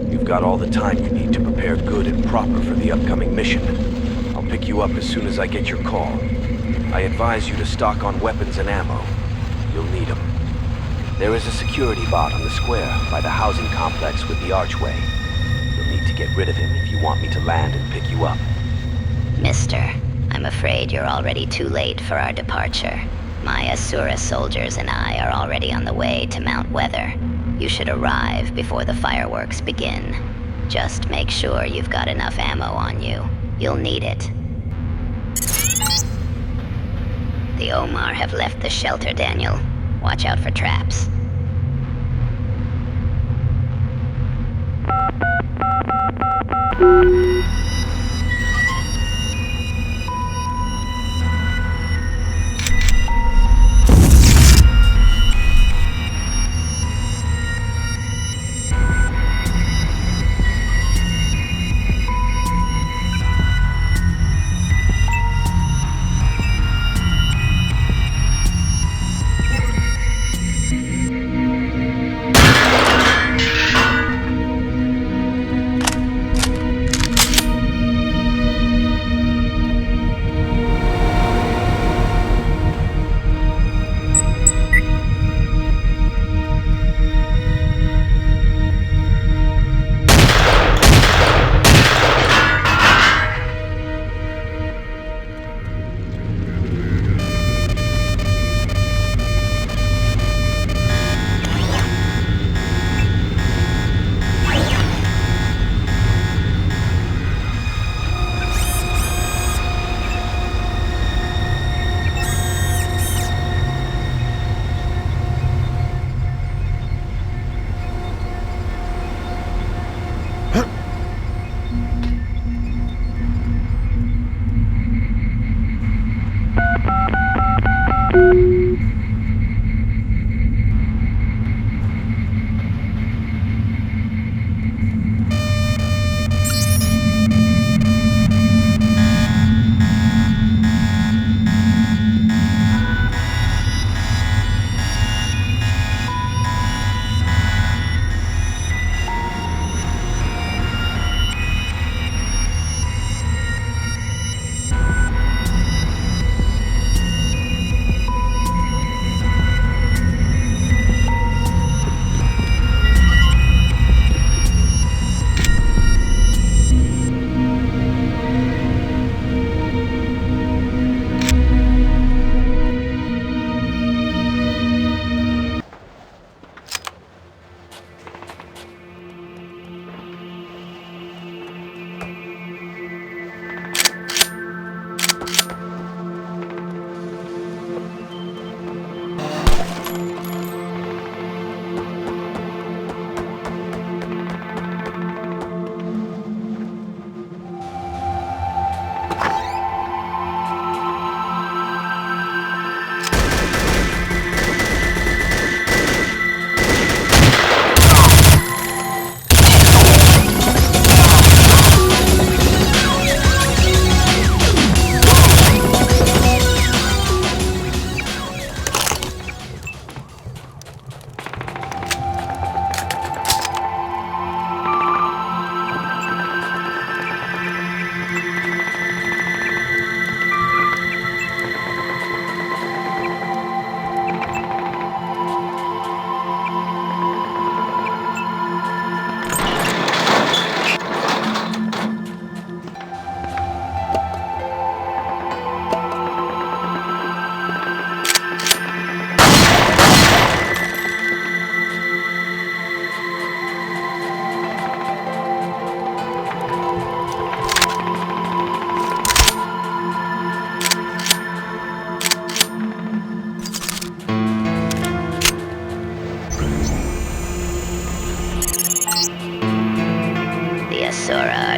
You've got all the time you need to prepare good and proper for the upcoming mission. I'll pick you up as soon as I get your call. I advise you to stock on weapons and ammo. You'll need them. There is a security bot on the square by the housing complex with the archway. You'll need to get rid of him if you want me to land and pick you up. Mister, I'm afraid you're already too late for our departure. My Asura soldiers and I are already on the way to Mount Weather. You should arrive before the fireworks begin. Just make sure you've got enough ammo on you. You'll need it. The Omar have left the shelter, Daniel. Watch out for traps.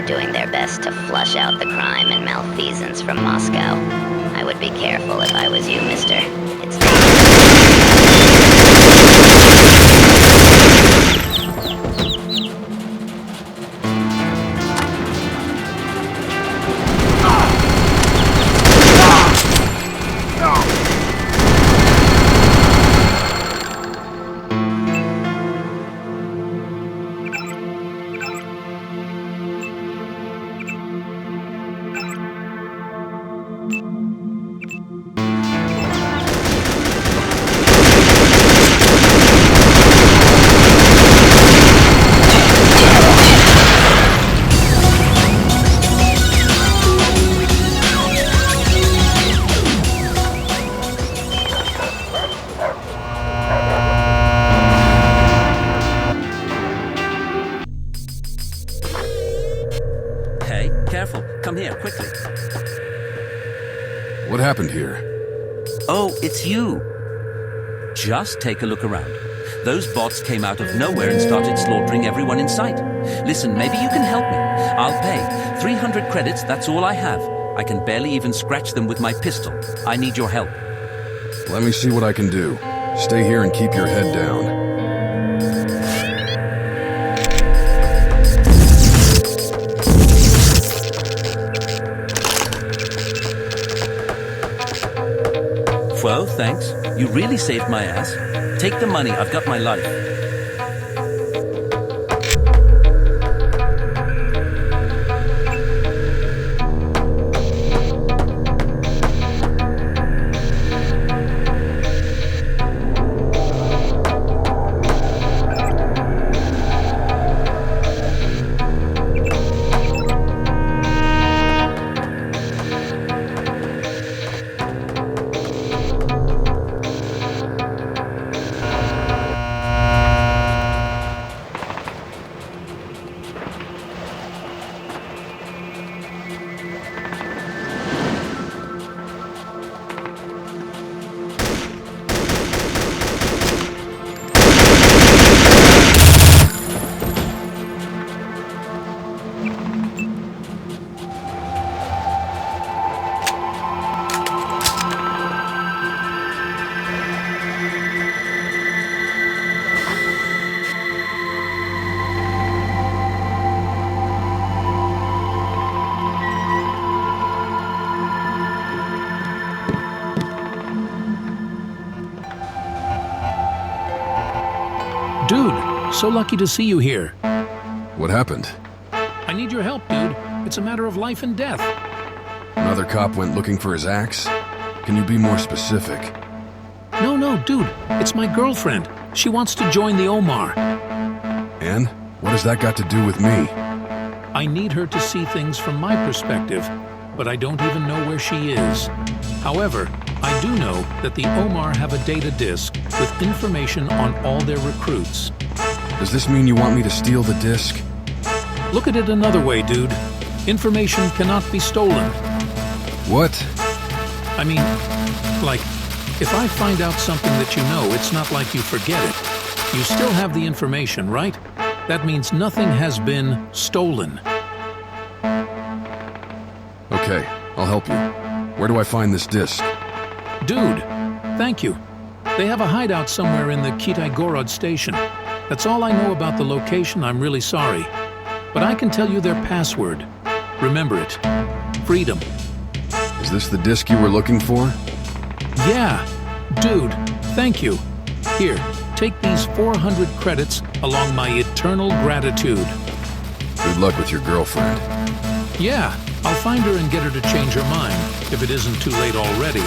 are doing their best to flush out the crime and malfeasance from Moscow. I would be careful if I was you, mister. It's What happened here? Oh, it's you. Just take a look around. Those bots came out of nowhere and started slaughtering everyone in sight. Listen, maybe you can help me. I'll pay. 300 credits, that's all I have. I can barely even scratch them with my pistol. I need your help. Let me see what I can do. Stay here and keep your head down. Well, thanks. You really saved my ass. Take the money, I've got my life. Dude, so lucky to see you here. What happened? I need your help, dude. It's a matter of life and death. Another cop went looking for his axe? Can you be more specific? No, dude. It's my girlfriend. She wants to join the Omar. And? What has that got to do with me? I need her to see things from my perspective, but I don't even know where she is. However, I do know that the Omar have a data disk with information on all their recruits. Does this mean you want me to steal the disc? Look at it another way, dude. Information cannot be stolen. What? I mean, like, if I find out something that you know, it's not like you forget it. You still have the information, right? That means nothing has been stolen. Okay, I'll help you. Where do I find this disc? Dude, thank you. They have a hideout somewhere in the Kitai-Gorod station. That's all I know about the location. I'm really sorry. But I can tell you their password. Remember it. Freedom. Is this the disc you were looking for? Yeah. Dude, thank you. Here, take these 400 credits along my eternal gratitude. Good luck with your girlfriend. Yeah, I'll find her and get her to change her mind, if it isn't too late already.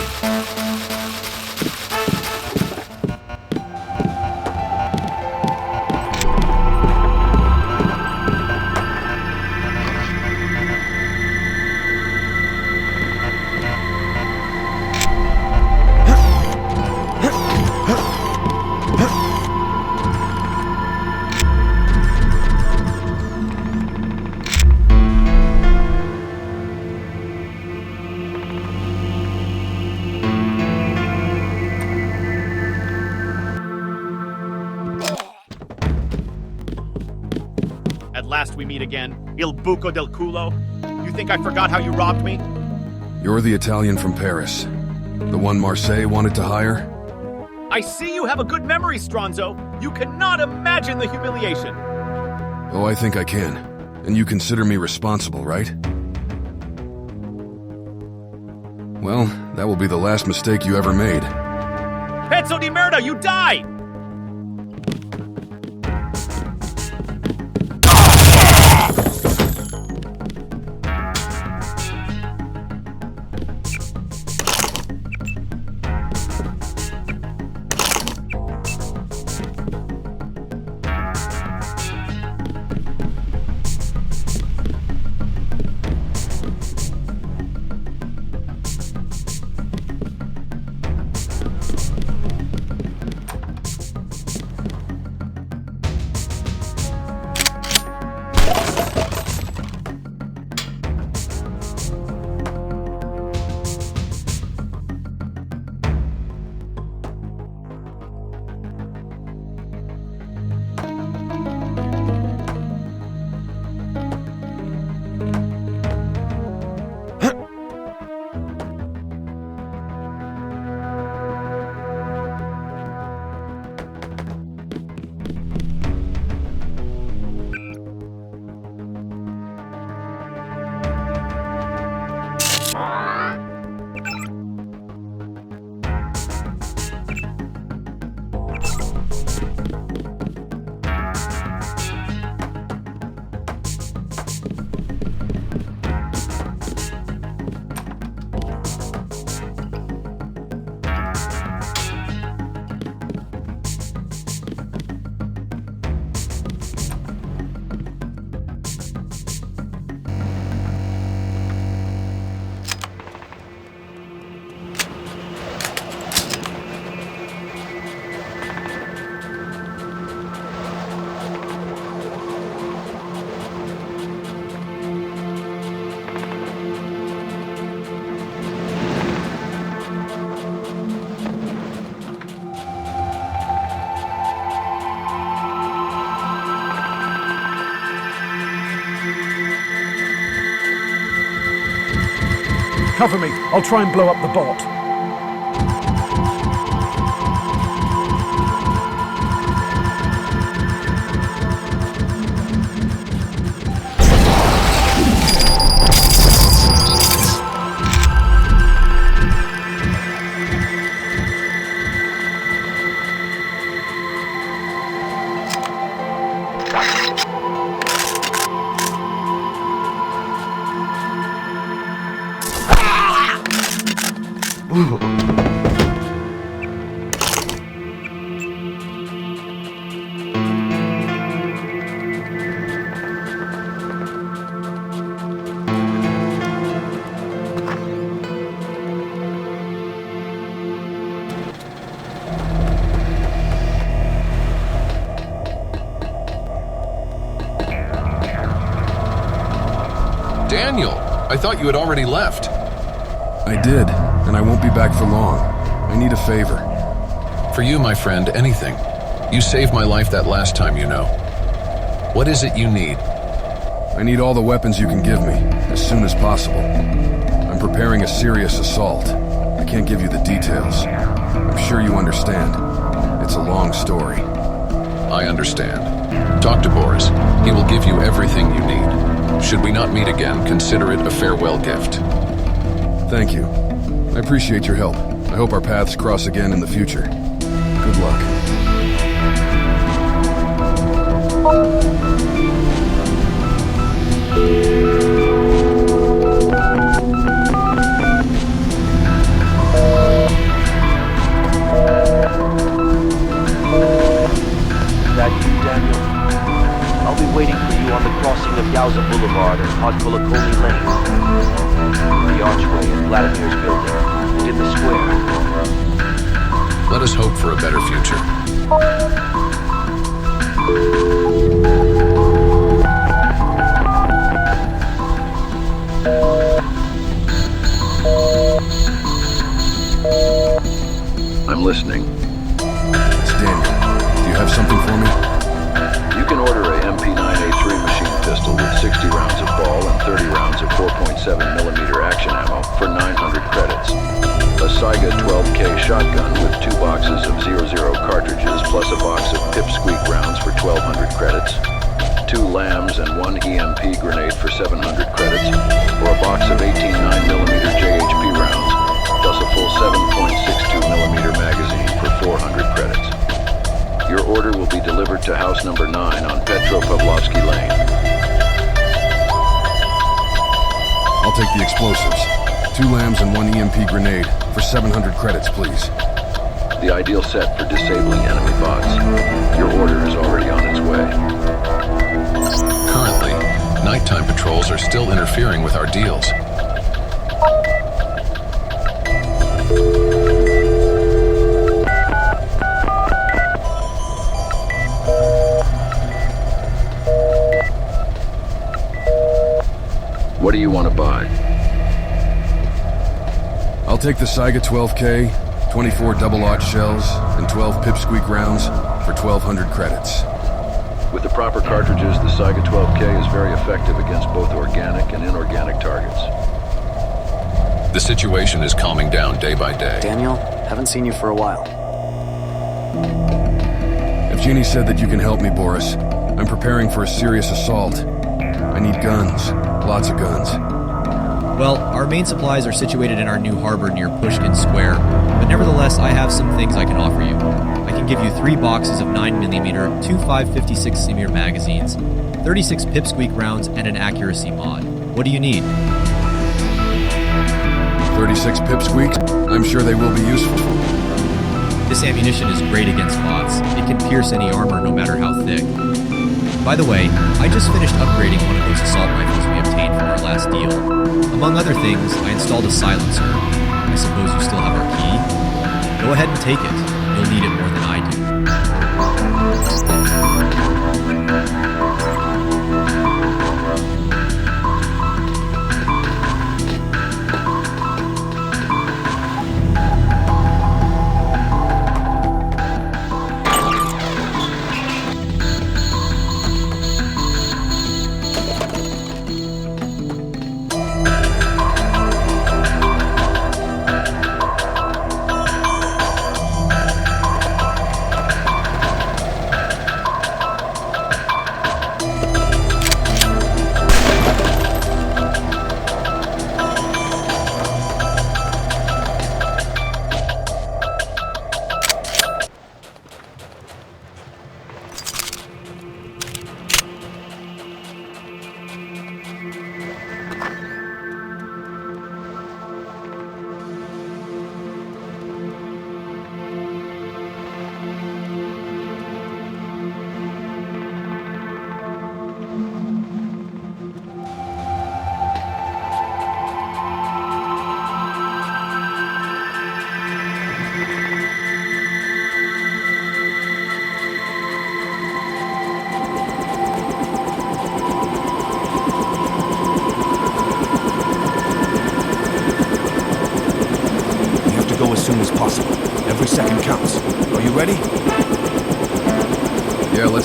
At last we meet again, Il Buco del Culo. You think I forgot how you robbed me? You're the Italian from Paris. The one Marseille wanted to hire? I see you have a good memory, Stronzo. You cannot imagine the humiliation. Oh, I think I can. And you consider me responsible, right? Well, that will be the last mistake you ever made. Pezzo di merda, you die! Cover me. I'll try and blow up the bot. Daniel, I thought you had already left. I did, and I won't be back for long. I need a favor. For you, my friend, anything. You saved my life that last time, you know. What is it you need? I need all the weapons you can give me, as soon as possible. I'm preparing a serious assault. I can't give you the details. I'm sure you understand. It's a long story. I understand. Talk to Boris. He will give you everything you need. Should we not meet again, consider it a farewell gift. Thank you. I appreciate your help. I hope our paths cross again in the future. Good luck. Is that you, Daniel? I'll be waiting for you on the crossing of Yauza Boulevard and Podkolokoli Lane. The archway in Vladimir's building, and in the square. Let us hope for a better future. I'm listening. It's Daniel. Do you have something for me? You can order a MP9A3 machine pistol with 60 rounds of ball and 30 rounds of 4.7mm action ammo for 900 credits. A Saiga 12K shotgun with 2 boxes of 00 cartridges plus a box of pipsqueak rounds for 1200 credits. 2 lambs and 1 EMP grenade for 700 credits, or a box of 18 9mm JHP rounds, plus a full 7.62mm magazine for 400 credits. Your order will be delivered to house number 9 on Petropavlovsky Lane. I'll take the explosives. 2 lambs and 1 EMP grenade for 700 credits, please. The ideal set for disabling enemy bots. Your order is already on its way. Currently, nighttime patrols are still interfering with our deals. What do you want to buy? I'll take the Saiga 12K, 24 double-aught shells, and 12 pipsqueak rounds for 1,200 credits. With the proper cartridges, the Saiga 12K is very effective against both organic and inorganic targets. The situation is calming down day by day. Daniel, haven't seen you for a while. Evgeny said that you can help me, Boris. I'm preparing for a serious assault. I need guns. Lots of guns. Well, our main supplies are situated in our new harbor near Pushkin Square, but nevertheless, I have some things I can offer you. I can give you 3 boxes of 9mm, 2 5.56mm magazines, 36 pipsqueak rounds, and an accuracy mod. What do you need? 36 pipsqueaks? I'm sure they will be useful. This ammunition is great against bots. It can pierce any armor no matter how thick. By the way, I just finished upgrading one of those assault rifles we obtained from our last deal. Among other things, I installed a silencer. I suppose you still have our key? Go ahead and take it. You'll need it more than I do.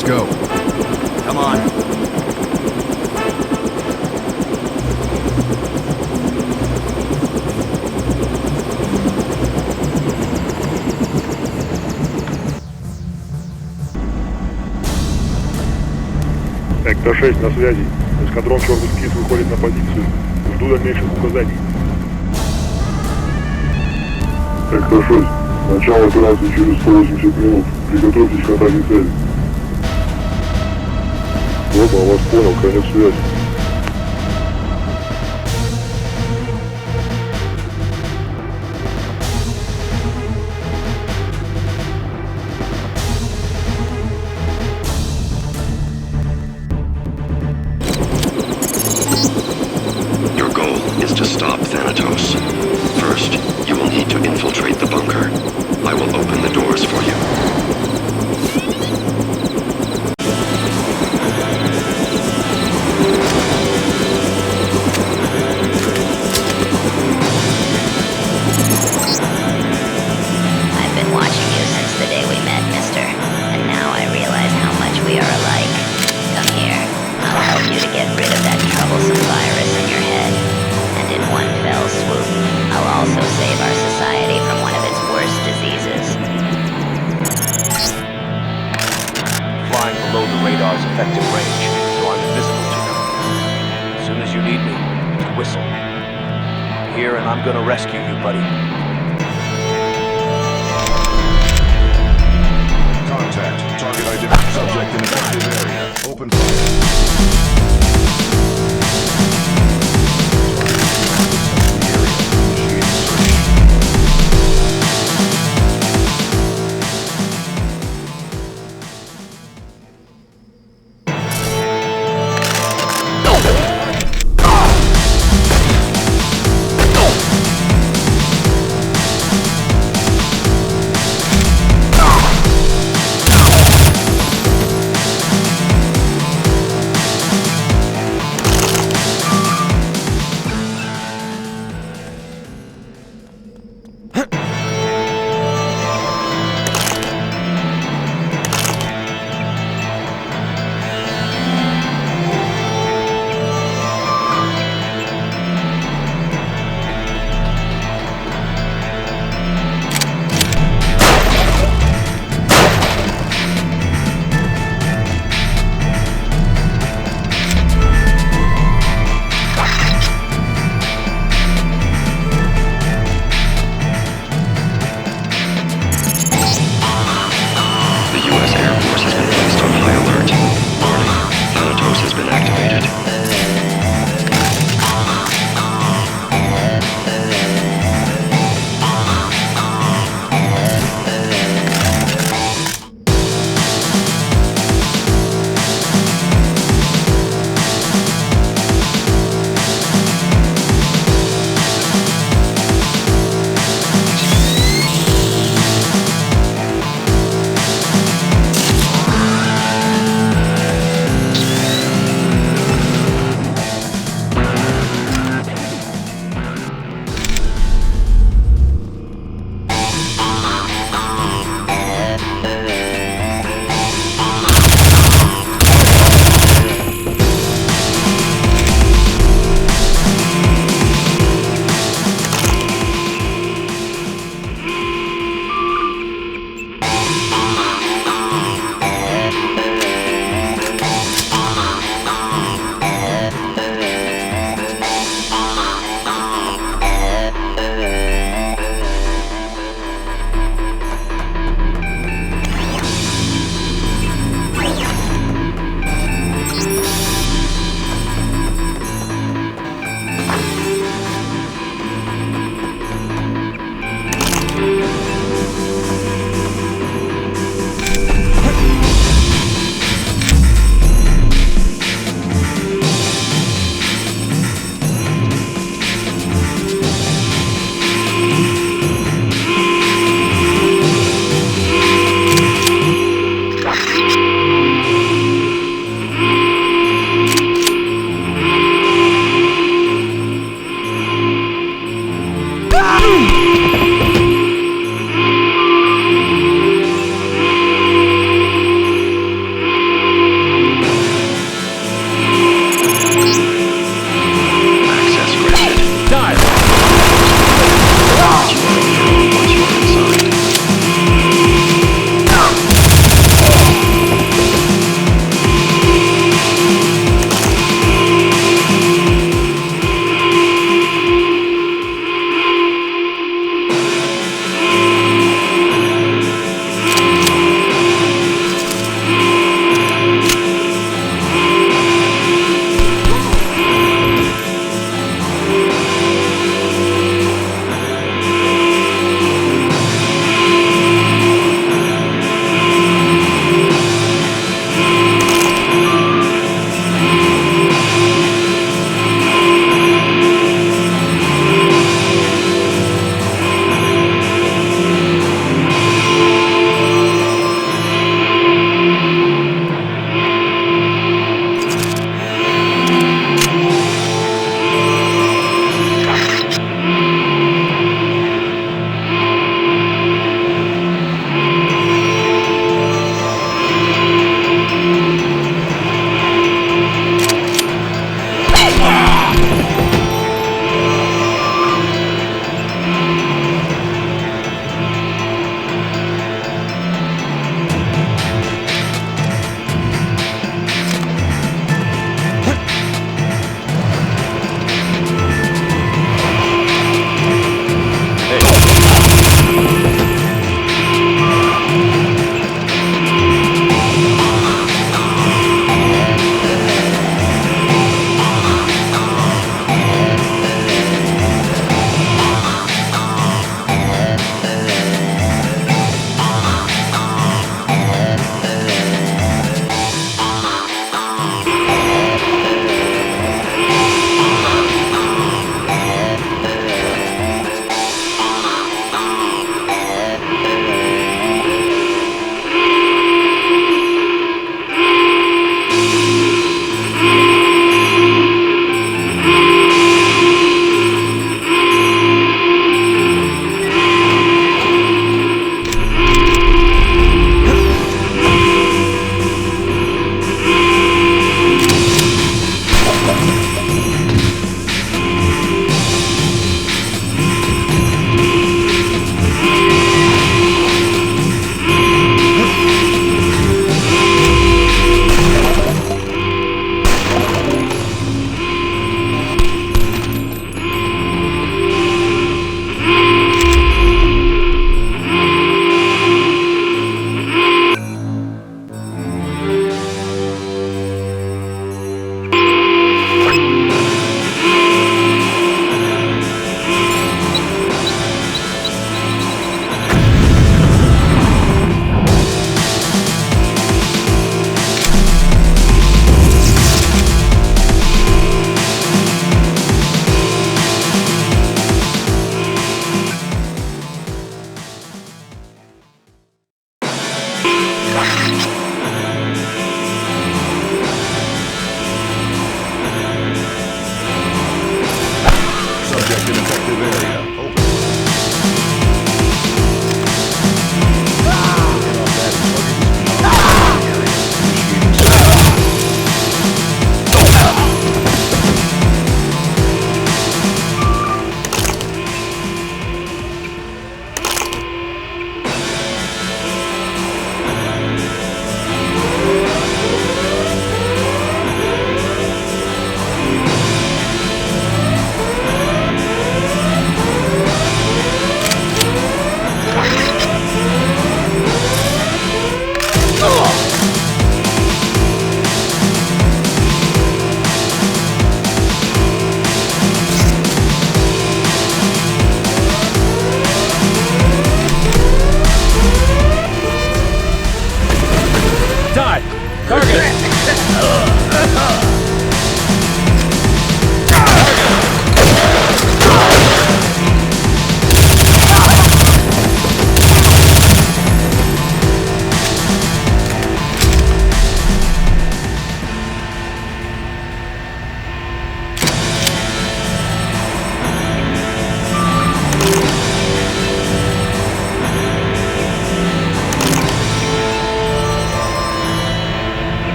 Let's go. Come on. Экто-6 на связи. Эскадрон «Черный птиц» выходит на позицию. Жду дальнейших указаний. Экто-6. Начало операции через 180 минут. Приготовьтесь к атаке цели. Оба, вас понял. Конец связи. Your goal is to stop Thanatos. First, you will need to infiltrate the bunker. I will open the doors for you. I've been watching you since the day we met, mister. And now I realize how much we are alike. Come here. I'll help you to get rid of that troublesome virus in your head. And in one fell swoop, I'll also save our society from one of its worst diseases. Flying below the radar's effective range, so I'm invisible to them. As soon as you need me, whistle. I'm here and I'm gonna rescue you, buddy. Contact. Target identified. Subject in effective area. Open fire.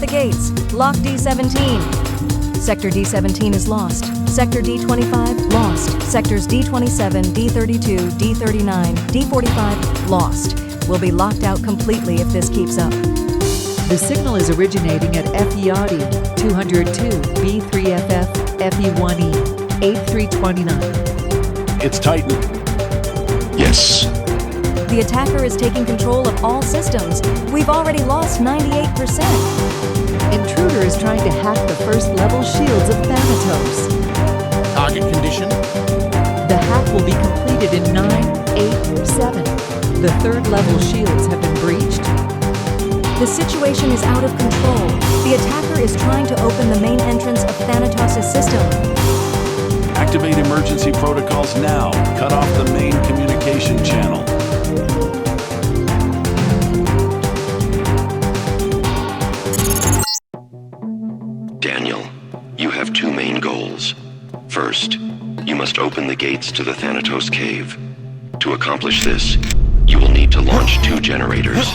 the gates. Lock D17. Sector D17 is lost. Sector D25, lost. Sectors D27, D32, D39, D45, lost. We'll be locked out completely if this keeps up. The signal is originating at FE-Audi 202, B3FF, FE1E, 8329. It's Titan. Yes. The attacker is taking control of all systems. We've already lost 98%. Intruder is trying to hack the first-level shields of Thanatos. Target condition? The hack will be completed in 9, 8, 7. The third-level shields have been breached. The situation is out of control. The attacker is trying to open the main entrance of Thanatos' system. Activate emergency protocols now. Cut off the main communication channel. Daniel, you have two main goals. First, you must open the gates to the Thanatos cave. To accomplish this, you will need to launch 2 generators.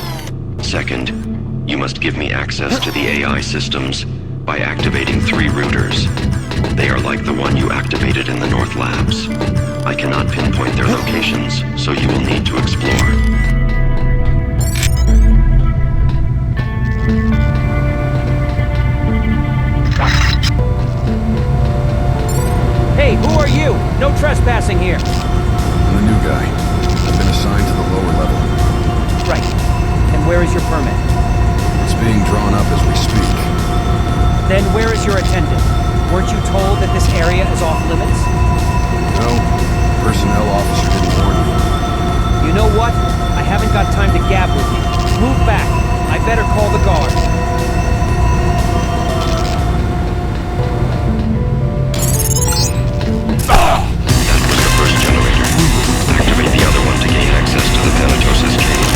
Second, you must give me access to the AI systems by activating 3 routers. They are like the one you activated in the North Labs. I cannot pinpoint their locations, so you will need to explore. Hey, who are you? No trespassing here. I'm the new guy. I've been assigned to the lower level. Right. And where is your permit? It's being drawn up as we speak. Then where is your attendant? Weren't you told that this area is off limits? No. Personnel officer didn't warn me. You know what? I haven't got time to gab with you. Move back. I better call the guard. That was the first generator. Activate the other one to gain access to the Thanatos' cave.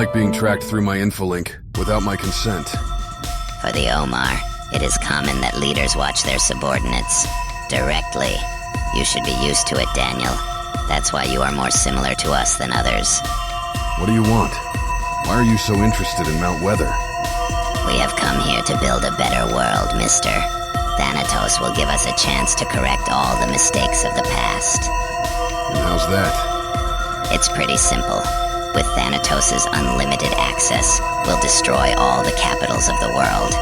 like being tracked through my infolink without my consent. For the Omar, it is common that leaders watch their subordinates directly. You should be used to it, Daniel. That's why you are more similar to us than others. What do you want? Why are you so interested in Mount Weather? We have come here to build a better world, mister. Thanatos will give us a chance to correct all the mistakes of the past. And how's that? It's pretty simple. With Thanatos' unlimited access, we'll destroy all the capitals of the world.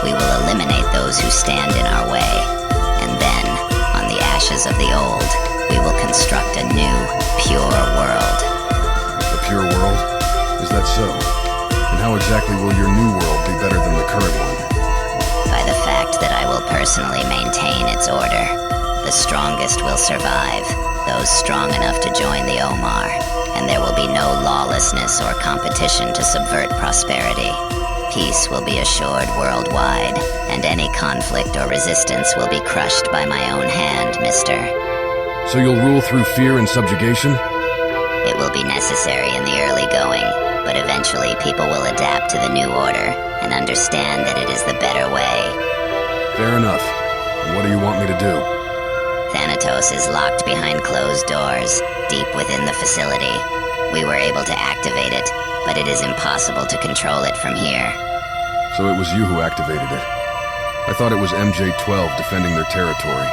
We will eliminate those who stand in our way. And then, on the ashes of the old, we will construct a new, pure world. A pure world? Is that so? And how exactly will your new world be better than the current one? By the fact that I will personally maintain its order. The strongest will survive, those strong enough to join the Omar, and there will be no lawlessness or competition to subvert prosperity. Peace will be assured worldwide, and any conflict or resistance will be crushed by my own hand, mister. So you'll rule through fear and subjugation? It will be necessary in the early going, but eventually people will adapt to the new order and understand that it is the better way. Fair enough. And what do you want me to do? Thanatos is locked behind closed doors, deep within the facility. We were able to activate it, but it is impossible to control it from here. So it was you who activated it. I thought it was MJ-12 defending their territory.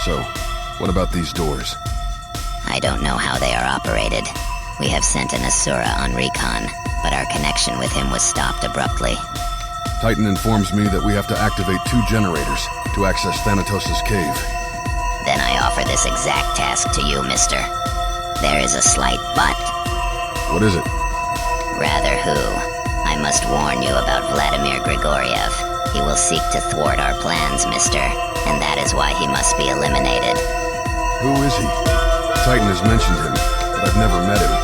So, what about these doors? I don't know how they are operated. We have sent an Asura on recon, but our connection with him was stopped abruptly. Titan informs me that we have to activate 2 generators to access Thanatos' cave. Then I offer this exact task to you, mister. There is a slight but. What is it? Rather who? I must warn you about Vladimir Grigoriev. He will seek to thwart our plans, mister, and that is why he must be eliminated. Who is he? Titan has mentioned him, but I've never met him.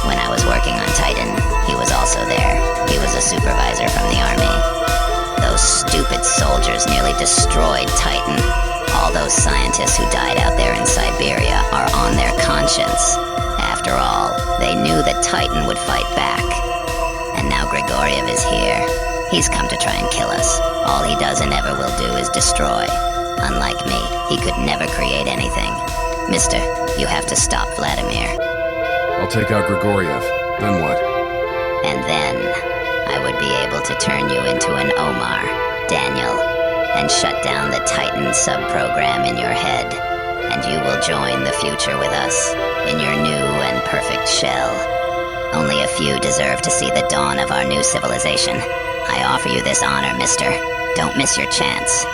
When I was working on Titan, he was also there. He was a supervisor from the army. Those stupid soldiers nearly destroyed Titan. All those scientists who died out there in Siberia are on their conscience. After all, they knew that Titan would fight back. And now Grigoriev is here. He's come to try and kill us. All he does and ever will do is destroy. Unlike me, he could never create anything. Mister, you have to stop Vladimir. I'll take out Grigoriev. Then what? And then, I would be able to turn you into an Omar, Daniel, and shut down the Titan sub-program in your head. And you will join the future with us, in your new and perfect shell. Only a few deserve to see the dawn of our new civilization. I offer you this honor, mister. Don't miss your chance.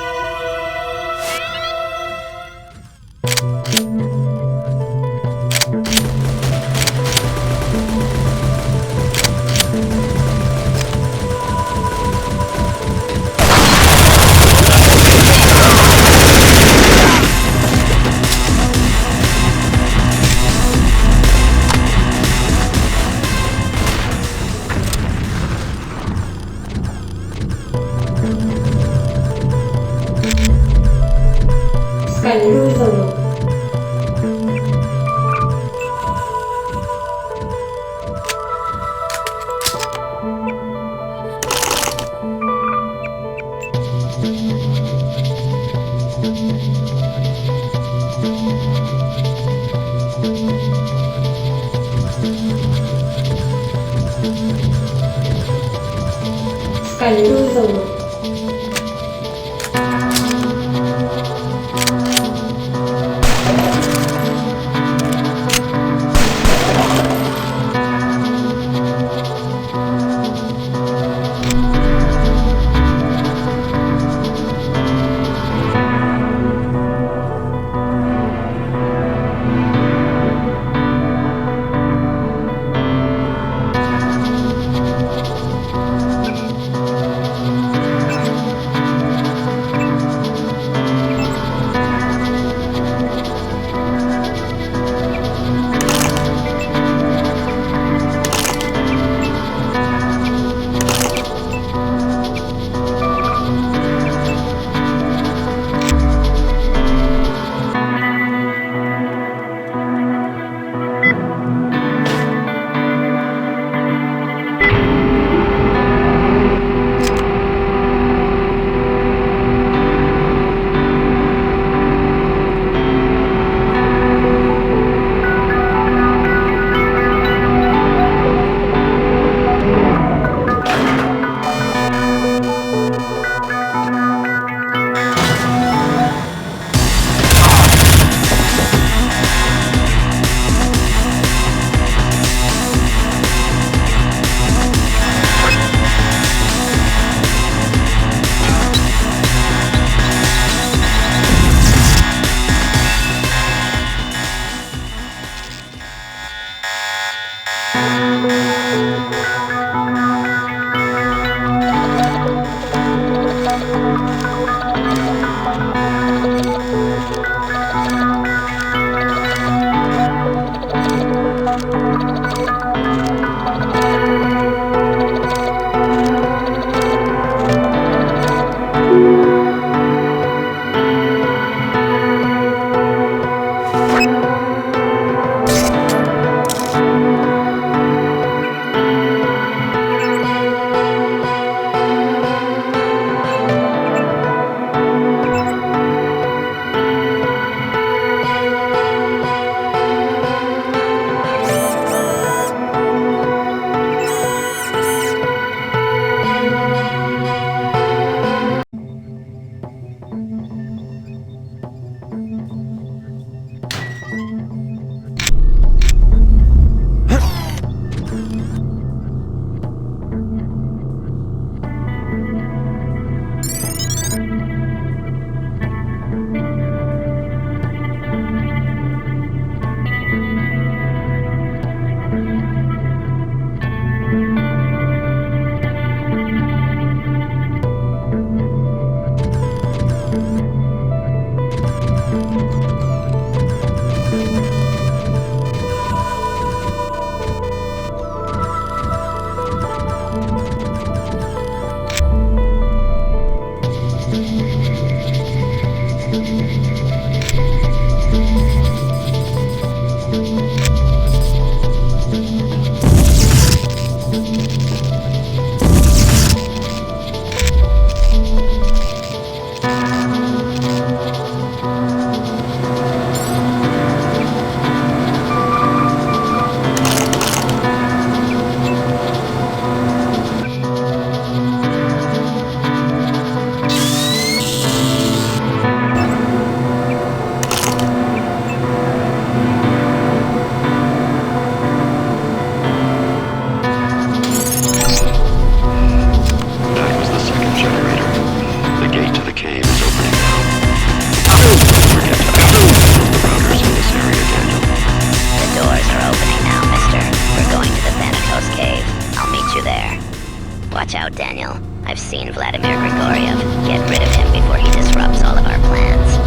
Daniel. I've seen Vladimir Grigoriev. Get rid of him before he disrupts all of our plans.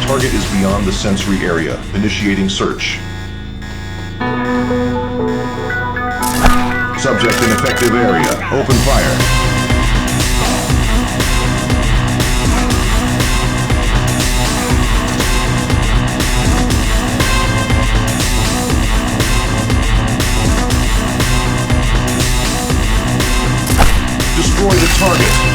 Target is beyond the sensory area. Initiating search. Subject in effective area. Open fire. Destroy the target.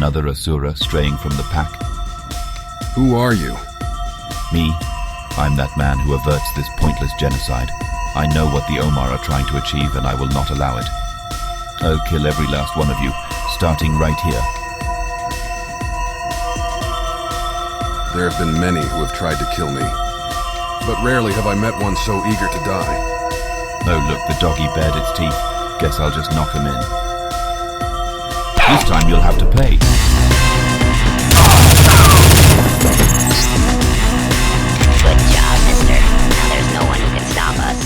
Another Asura straying from the pack. Who are you? Me. I'm that man who averts this pointless genocide. I know what the Omar are trying to achieve, and I will not allow it. I'll kill every last one of you, starting right here. There have been many who have tried to kill me, but rarely have I met one so eager to die. Oh look, the doggy bared its teeth. Guess I'll just knock him in. This time you'll have to pay. Good job, mister. Now there's no one who can stop us.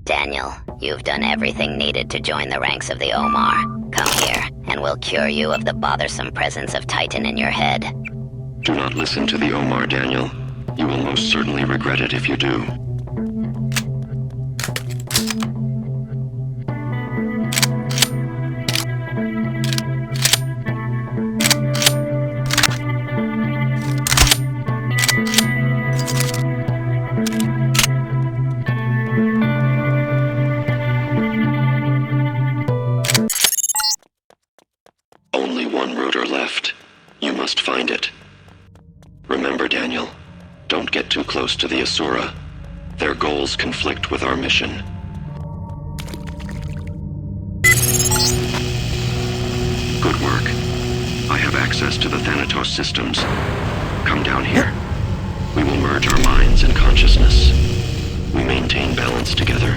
Daniel, you've done everything needed to join the ranks of the Omar. Come here, and we'll cure you of the bothersome presence of Titan in your head. Do not listen to the Omar, Daniel. You will most certainly regret it if you do. Only one rotor left. You must find it. Remember, Daniel, don't get too close to the Asura. Their goals conflict with our mission. Good work. I have access to the Thanatos systems. Come down here. We will merge our minds and consciousness. We maintain balance together.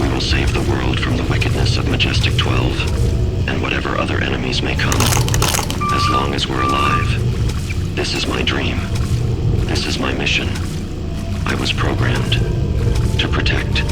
We will save the world from the wickedness of Majestic 12, and whatever other enemies may come, as long as we're alive. This is my dream. This is my mission. I was programmed to protect.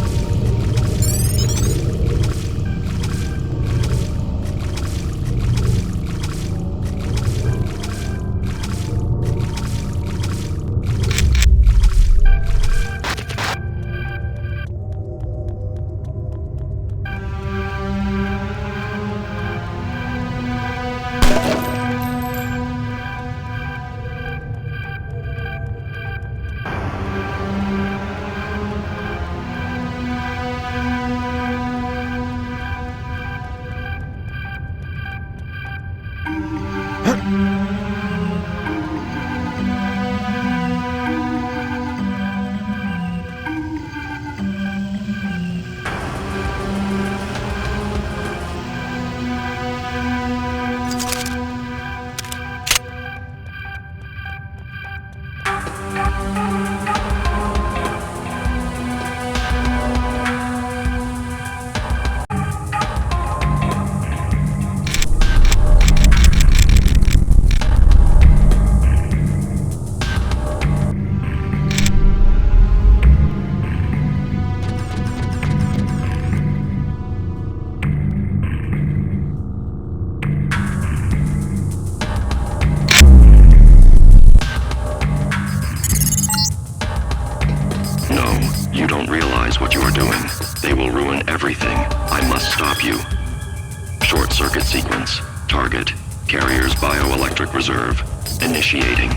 Short-circuit sequence. Target. Carrier's bioelectric reserve. Initiating.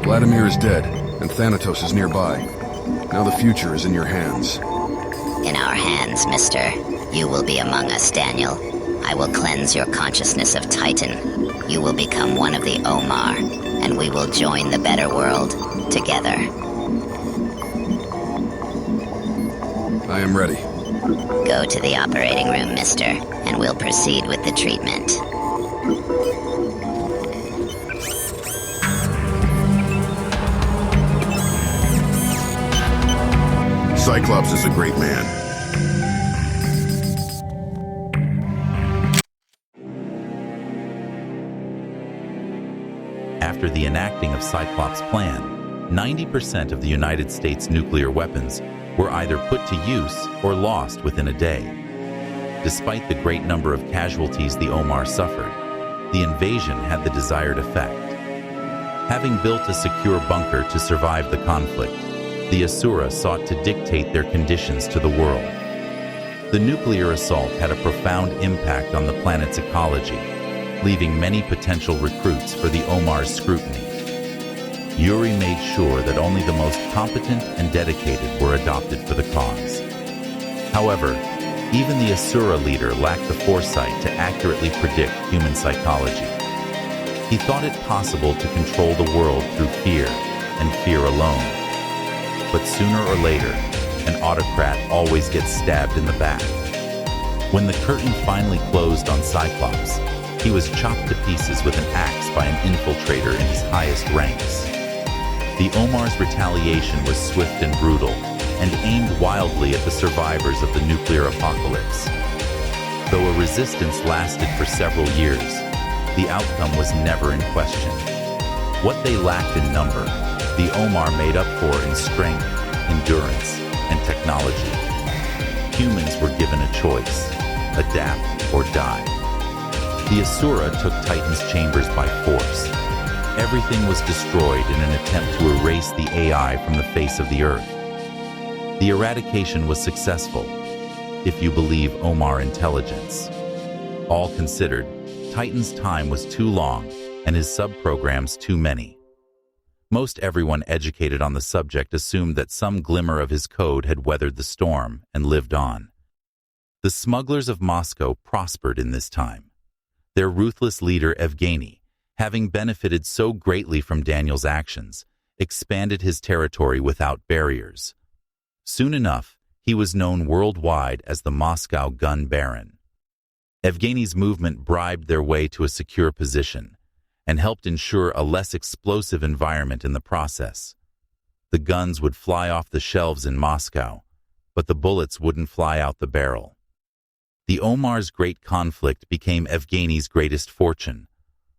Vladimir is dead, and Thanatos is nearby. Now the future is in your hands. In our hands, mister. You will be among us, Daniel. I will cleanse your consciousness of Titan. You will become one of the Omar, and we will join the better world together. I am ready. Go to the operating room, mister, and we'll proceed with the treatment. Cyclops is a great man. After the enacting of Cyclops' plan, 90% of the United States nuclear weapons were either put to use or lost within a day. Despite the great number of casualties the Omar suffered, the invasion had the desired effect. Having built a secure bunker to survive the conflict, the Asura sought to dictate their conditions to the world. The nuclear assault had a profound impact on the planet's ecology, leaving many potential recruits for the Omar's scrutiny. Yuri made sure that only the most competent and dedicated were adopted for the cause. However, even the Asura leader lacked the foresight to accurately predict human psychology. He thought it possible to control the world through fear, and fear alone. But sooner or later, an autocrat always gets stabbed in the back. When the curtain finally closed on Cyclops, he was chopped to pieces with an axe by an infiltrator in his highest ranks. The Omar's retaliation was swift and brutal, and aimed wildly at the survivors of the nuclear apocalypse. Though a resistance lasted for several years, the outcome was never in question. What they lacked in number, the Omar made up for in strength, endurance, and technology. Humans were given a choice: adapt or die. The Asura took Titan's chambers by force. Everything was destroyed in an attempt to erase the AI from the face of the Earth. The eradication was successful, if you believe Omar intelligence. All considered, Titan's time was too long and his subprograms too many. Most everyone educated on the subject assumed that some glimmer of his code had weathered the storm and lived on. The smugglers of Moscow prospered in this time. Their ruthless leader Evgeny, having benefited so greatly from Daniel's actions, expanded his territory without barriers. Soon enough, he was known worldwide as the Moscow Gun Baron. Evgeny's movement bribed their way to a secure position and helped ensure a less explosive environment in the process. The guns would fly off the shelves in Moscow, but the bullets wouldn't fly out the barrel. The Omar's great conflict became Evgeny's greatest fortune.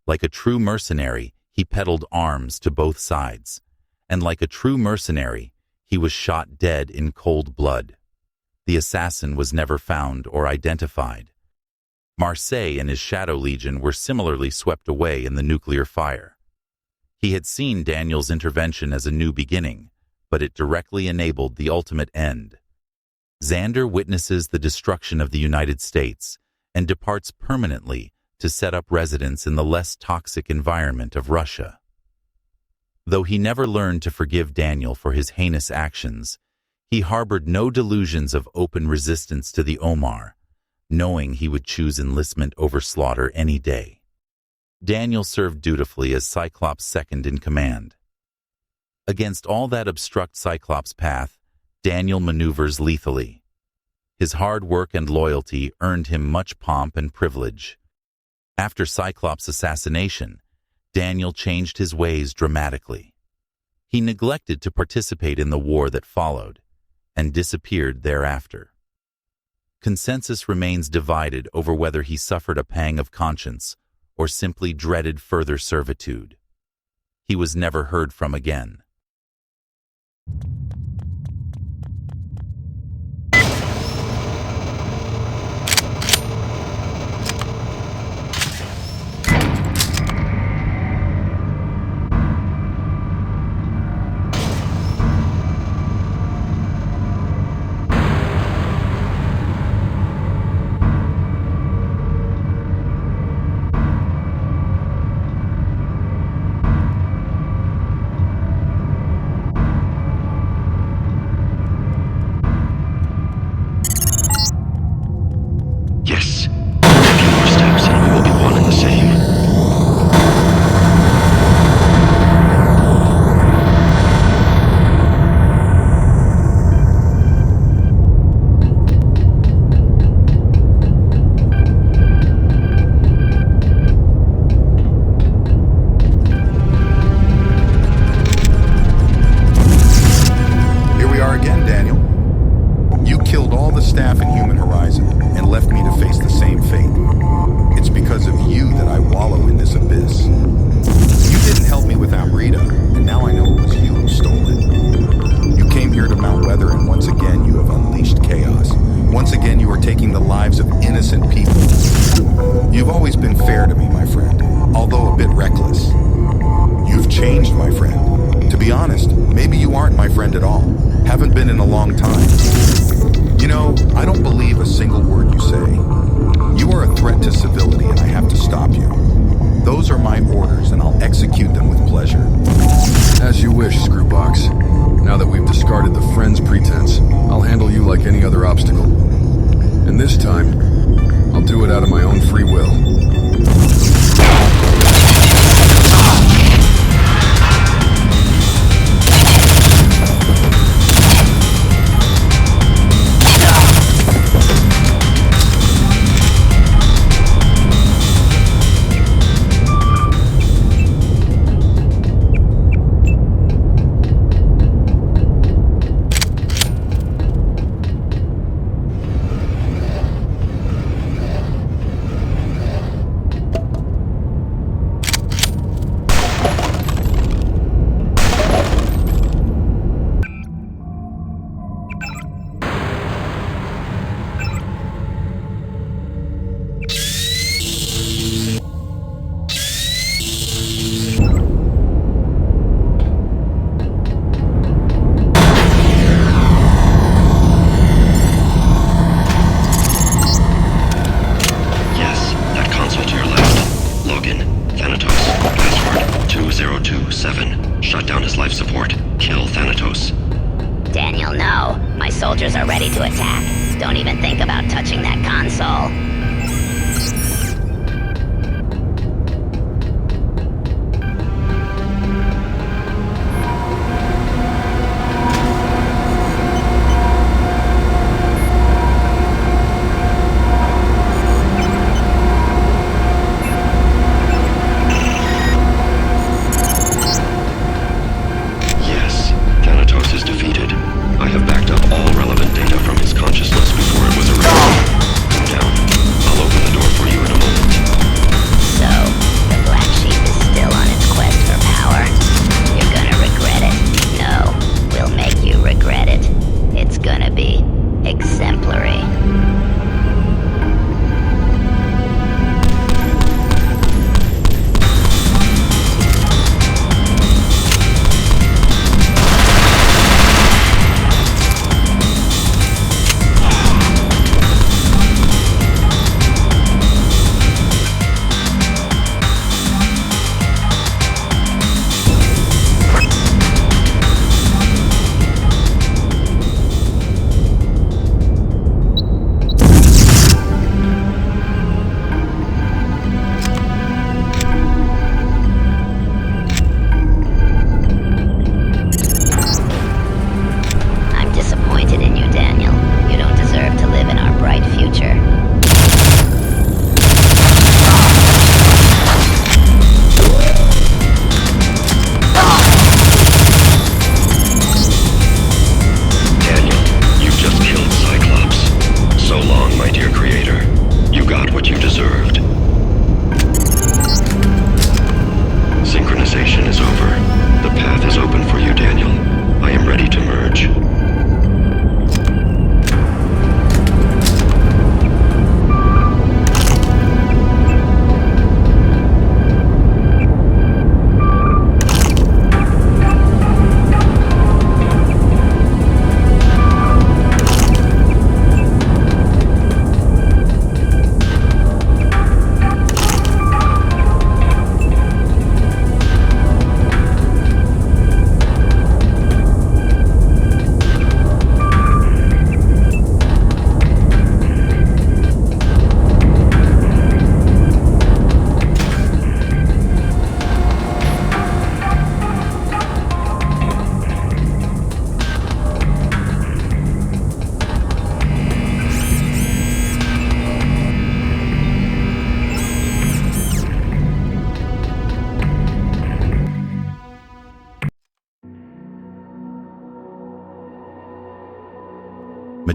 Like a true mercenary, he peddled arms to both sides, and like a true mercenary, he was shot dead in cold blood. The assassin was never found or identified. Marseille and his Shadow Legion were similarly swept away in the nuclear fire. He had seen Daniel's intervention as a new beginning, but it directly enabled the ultimate end. Xander witnesses the destruction of the United States and departs permanently to set up residence in the less toxic environment of Russia. Though he never learned to forgive Daniel for his heinous actions, he harbored no delusions of open resistance to the Omar, knowing he would choose enlistment over slaughter any day. Daniel served dutifully as Cyclops' second in command. Against all that obstruct Cyclops' path, Daniel maneuvers lethally. His hard work and loyalty earned him much pomp and privilege. After Cyclops' assassination, Daniel changed his ways dramatically. He neglected to participate in the war that followed, and disappeared thereafter. Consensus remains divided over whether he suffered a pang of conscience or simply dreaded further servitude. He was never heard from again. know, I don't believe a single word you say. You are a threat to civility, and I have to stop you. Those are my orders, and I'll execute them with pleasure. As you wish, Screwbox. Now that we've discarded the friend's pretense, I'll handle you like any other obstacle. And this time, I'll do it out of my own free will. Shut down his life support. Kill Thanatos. Daniel, no. My soldiers are ready to attack. Don't even think about touching that console.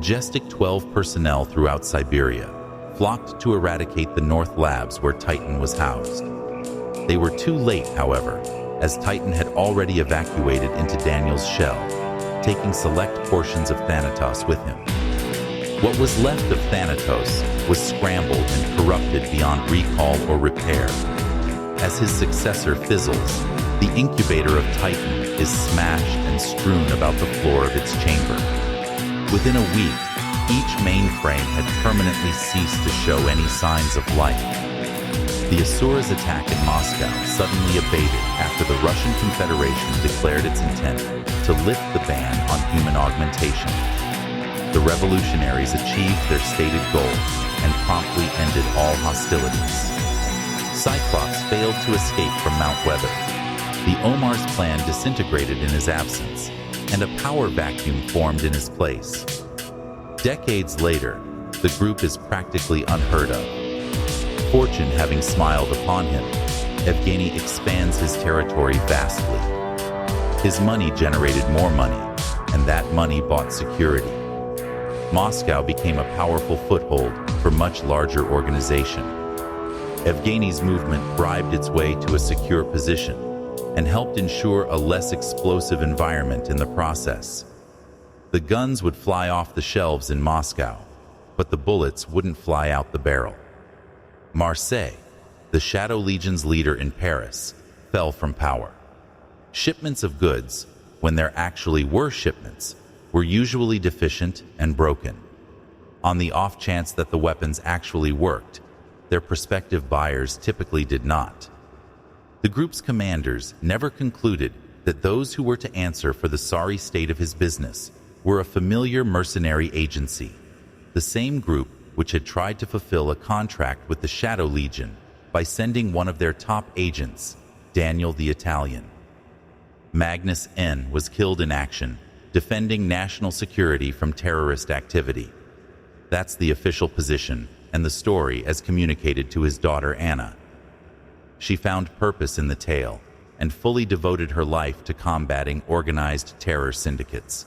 Majestic 12 personnel throughout Siberia flocked to eradicate the North Labs where Titan was housed. They were too late, however, as Titan had already evacuated into Daniel's shell, taking select portions of Thanatos with him. What was left of Thanatos was scrambled and corrupted beyond recall or repair. As his successor fizzles, the incubator of Titan is smashed and strewn about the floor of its chamber. Within a week, Each mainframe had permanently ceased to show any signs of life. The Asura's attack in Moscow suddenly abated after the Russian Confederation declared its intent to lift the ban on human augmentation. The revolutionaries achieved their stated goal and promptly ended all hostilities. Cyclops failed to escape from Mount Weather. The Omar's plan disintegrated in his absence, and a power vacuum formed in his place. Decades later, the group is practically unheard of. Fortune having smiled upon him, Evgeny expands his territory vastly. His money generated more money, and that money bought security. Moscow became a powerful foothold for much larger organization. Evgeny's movement bribed its way to a secure position and helped ensure a less explosive environment in the process. The guns would fly off the shelves in Moscow, but the bullets wouldn't fly out the barrel. Marseille, the Shadow Legion's leader in Paris, fell from power. Shipments of goods, when there actually were shipments, were usually deficient and broken. On the off chance that the weapons actually worked, their prospective buyers typically did not. The group's commanders never concluded that those who were to answer for the sorry state of his business were a familiar mercenary agency, the same group which had tried to fulfill a contract with the Shadow Legion by sending one of their top agents, Daniel the Italian. Magnus N. was killed in action, defending national security from terrorist activity. That's the official position and the story as communicated to his daughter Anna. She found purpose in the tale and fully devoted her life to combating organized terror syndicates.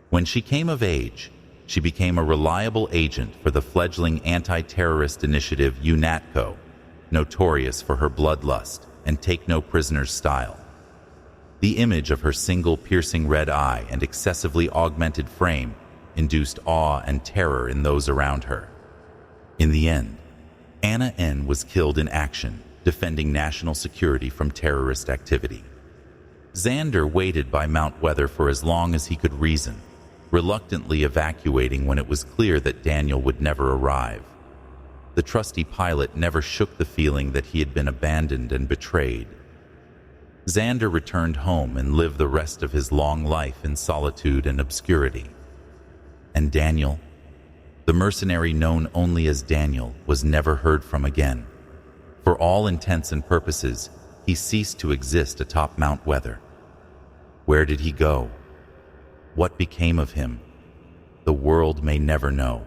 When she came of age, she became a reliable agent for the fledgling anti-terrorist initiative UNATCO, notorious for her bloodlust and take-no-prisoners style. The image of her single piercing red eye and excessively augmented frame induced awe and terror in those around her. In the end, Anna N. was killed in action, defending national security from terrorist activity. Xander waited by Mount Weather for as long as he could reason, reluctantly evacuating when it was clear that Daniel would never arrive. The trusty pilot never shook the feeling that he had been abandoned and betrayed. Xander returned home and lived the rest of his long life in solitude and obscurity. And Daniel, the mercenary known only as Daniel, was never heard from again. For all intents and purposes, he ceased to exist atop Mount Weather. Where did he go? What became of him? The world may never know.